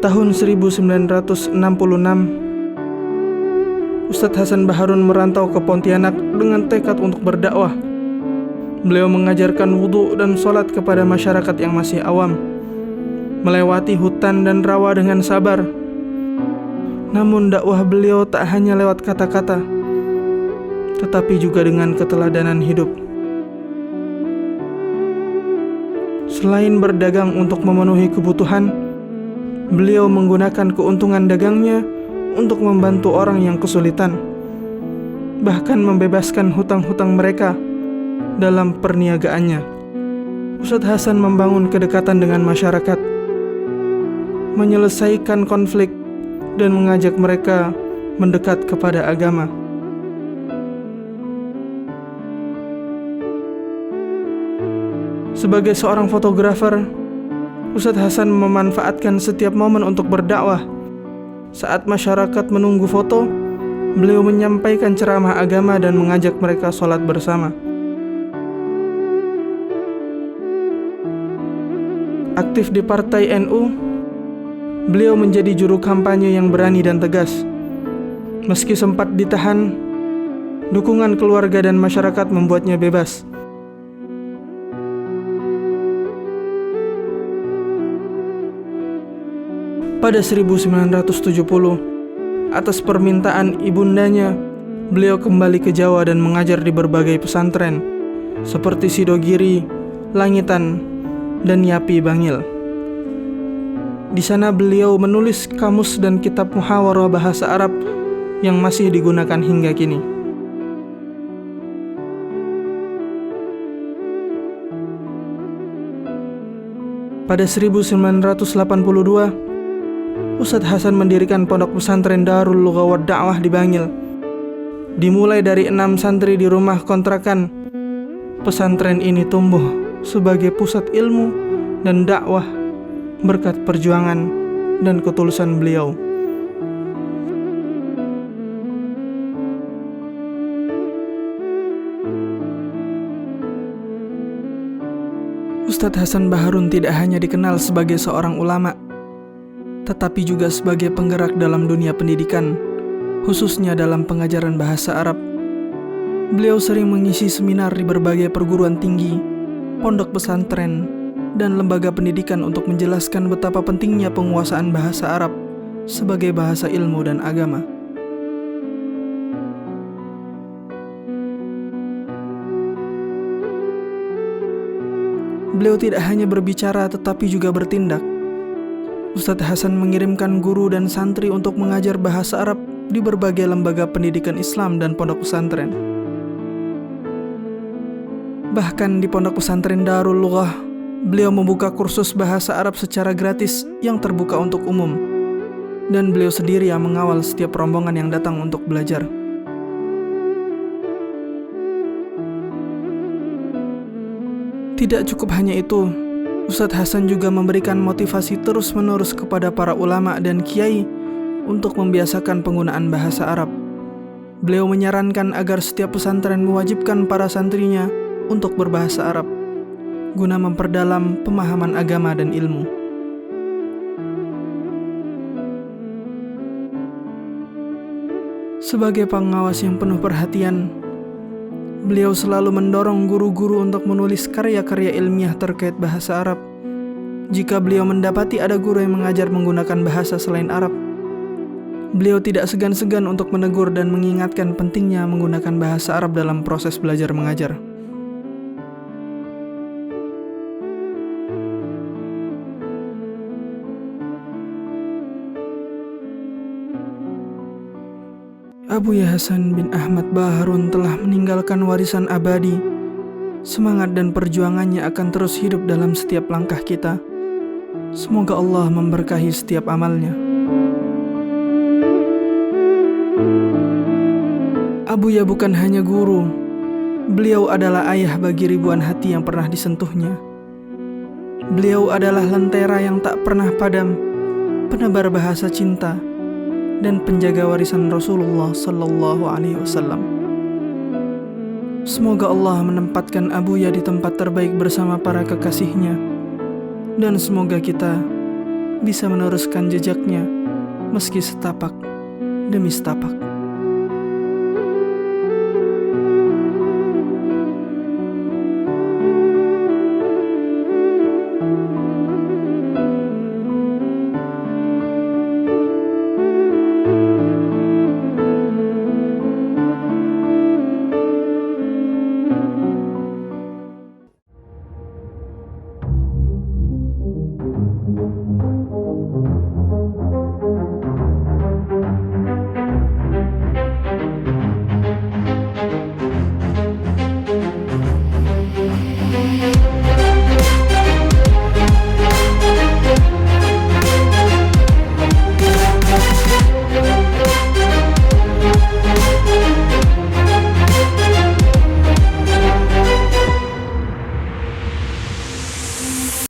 Tahun 1966, Ustadz Hasan Baharun merantau ke Pontianak dengan tekad untuk berdakwah. Beliau mengajarkan wudhu dan sholat kepada masyarakat yang masih awam, melewati hutan dan rawa dengan sabar. Namun dakwah beliau tak hanya lewat kata-kata, tetapi juga dengan keteladanan hidup. Selain berdagang untuk memenuhi kebutuhan, beliau menggunakan keuntungan dagangnya untuk membantu orang yang kesulitan, bahkan membebaskan hutang-hutang mereka dalam perniagaannya. Ustadz Hasan membangun kedekatan dengan masyarakat, menyelesaikan konflik, dan mengajak mereka mendekat kepada agama. Sebagai seorang fotografer, Ustadz Hasan memanfaatkan setiap momen untuk berdakwah. Saat masyarakat menunggu foto, beliau menyampaikan ceramah agama dan mengajak mereka sholat bersama. Aktif di Partai NU, beliau menjadi juru kampanye yang berani dan tegas. Meski sempat ditahan, dukungan keluarga dan masyarakat membuatnya bebas. Pada 1970, atas permintaan ibundanya, beliau kembali ke Jawa dan mengajar di berbagai pesantren seperti Sidogiri, Langitan, dan Yapi Bangil. Di sana beliau menulis kamus dan kitab muhawarah bahasa Arab yang masih digunakan hingga kini. Pada 1982, Ustadz Hasan mendirikan pondok pesantren Darul Lughah wa Da'wah di Bangil. Dimulai dari 6 santri di rumah kontrakan, pesantren ini tumbuh sebagai pusat ilmu dan dakwah berkat perjuangan dan ketulusan beliau. Ustadz Hasan Baharun tidak hanya dikenal sebagai seorang ulama, tetapi juga sebagai penggerak dalam dunia pendidikan, khususnya dalam pengajaran bahasa Arab. Beliau sering mengisi seminar di berbagai perguruan tinggi, pondok pesantren, dan lembaga pendidikan untuk menjelaskan betapa pentingnya penguasaan bahasa Arab sebagai bahasa ilmu dan agama. Beliau tidak hanya berbicara tetapi juga bertindak. Ustadz Hasan mengirimkan guru dan santri untuk mengajar bahasa Arab di berbagai lembaga pendidikan Islam dan pondok pesantren. Bahkan di pondok pesantren Darul Lughah, beliau membuka kursus bahasa Arab secara gratis yang terbuka untuk umum, dan beliau sendiri yang mengawal setiap rombongan yang datang untuk belajar. Tidak cukup hanya itu, Ustadz Hasan juga memberikan motivasi terus-menerus kepada para ulama dan kiai untuk membiasakan penggunaan bahasa Arab. Beliau menyarankan agar setiap pesantren mewajibkan para santrinya untuk berbahasa Arab, guna memperdalam pemahaman agama dan ilmu. Sebagai pengawas yang penuh perhatian, beliau selalu mendorong guru-guru untuk menulis karya-karya ilmiah terkait bahasa Arab. Jika beliau mendapati ada guru yang mengajar menggunakan bahasa selain Arab, beliau tidak segan-segan untuk menegur dan mengingatkan pentingnya menggunakan bahasa Arab dalam proses belajar mengajar. Abuya Hasan bin Ahmad Baharun telah meninggalkan warisan abadi. Semangat dan perjuangannya akan terus hidup dalam setiap langkah kita. Semoga Allah memberkahi setiap amalnya. Abuya bukan hanya guru, beliau adalah ayah bagi ribuan hati yang pernah disentuhnya. Beliau adalah lentera yang tak pernah padam, penebar bahasa cinta, dan penjaga warisan Rasulullah Sallallahu Alaihi Wasallam. Semoga Allah menempatkan Abuya di tempat terbaik bersama para kekasihnya, dan semoga kita bisa meneruskan jejaknya meski setapak demi setapak.